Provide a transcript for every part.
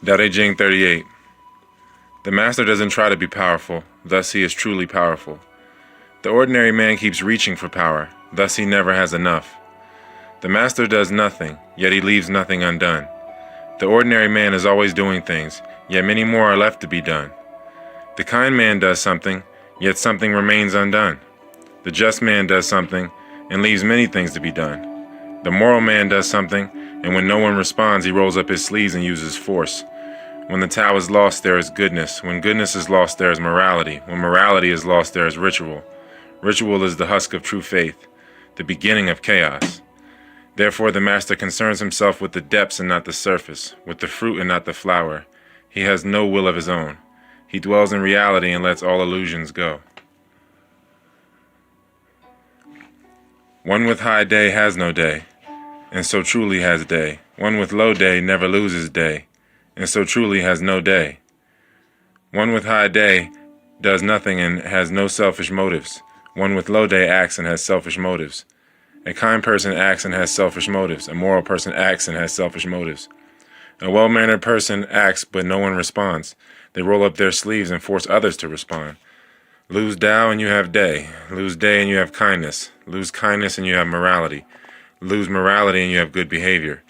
Tao Te Ching 38. The master doesn't try to be powerful, thus he is truly powerful. The ordinary man keeps reaching for power, thus he never has enough. The master does nothing, yet he leaves nothing undone. The ordinary man is always doing things, yet many more are left to be done. The kind man does something, yet something remains undone. The just man does something, and leaves many things to be done. The moral man does something, and when no one responds, he rolls up his sleeves and uses force. When the Tao is lost, there is goodness. When goodness is lost, there is morality. When morality is lost, there is ritual. Ritual is the husk of true faith, the beginning of chaos. Therefore, the master concerns himself with the depths and not the surface, with the fruit and not the flower. He has no will of his own. He dwells in reality and lets all illusions go. One with high day has no day, and so truly has day. One with low day never loses day, and so truly has no day. One with high day does nothing and has no selfish motives. One with low day acts and has selfish motives. A kind person acts and has selfish motives. A moral person acts and has selfish motives. A well-mannered person acts but no one responds. They roll up their sleeves and force others to respond. Lose Tao and you have day. Lose day and you have kindness. Lose kindness and you have morality. Lose morality and you have good behavior.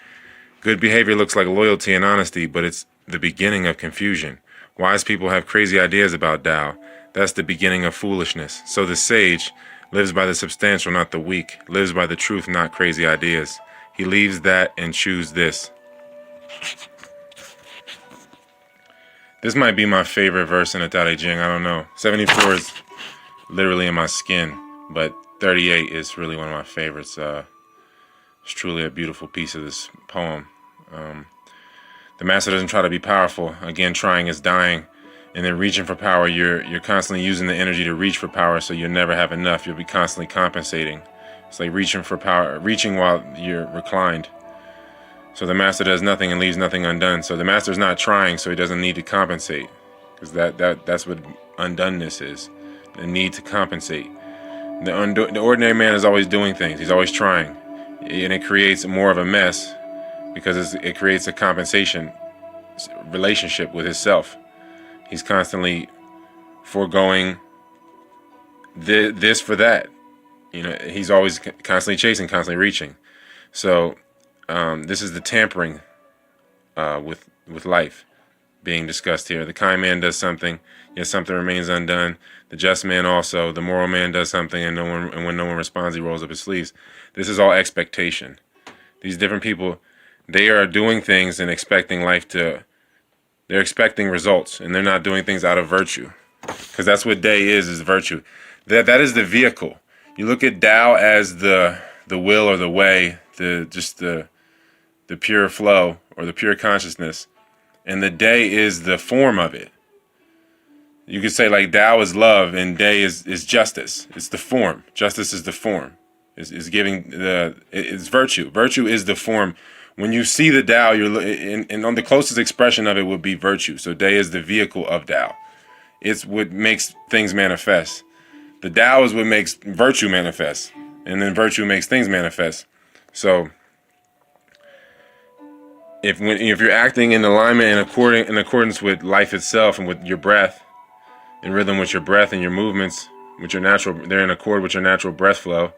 Good behavior looks like loyalty and honesty, but it's the beginning of confusion. Wise people have crazy ideas about Tao. That's the beginning of foolishness. So the sage lives by the substantial, not the weak. Lives by the truth, not crazy ideas. He leaves that and chooses this. This might be my favorite verse in the Tao Te Ching. I don't know. 74 is literally in my skin, but 38 is really one of my favorites. It's truly a beautiful piece of this poem. The master doesn't try to be powerful. Again, trying is dying. And then reaching for power, you're constantly using the energy to reach for power, so you'll never have enough. You'll be constantly compensating. It's like reaching for power, reaching while you're reclined. So the master does nothing and leaves nothing undone. So the master's not trying, so he doesn't need to compensate. Because that's what undoneness is. The need to compensate. The ordinary man is always doing things. He's always trying. And it creates more of a mess because it creates a compensation relationship with himself. He's constantly foregoing this for that. You know, he's always constantly chasing, constantly reaching. So this is the tampering with life being discussed here. The kind man does something, yet something remains undone. The just man also. The moral man does something, and when no one responds, he rolls up his sleeves. This is all expectation. These different people, they are doing things and expecting life to. They're expecting results, and they're not doing things out of virtue, because that's what day is virtue. That is the vehicle. You look at Tao as the will or the way, the pure flow or the pure consciousness, and the day is the form of it. You could say like Tao is love and day is justice. It's the form. Justice is the form. Is giving it's virtue. Virtue is the form. When you see the Tao, and on the closest expression of it would be virtue. So day is the vehicle of Tao. It's what makes things manifest. The Tao is what makes virtue manifest, and then virtue makes things manifest. So if you're acting in alignment and in accordance with life itself and with your breath, in rhythm with your breath and your movements, with your natural, they're in accord with your natural breath flow.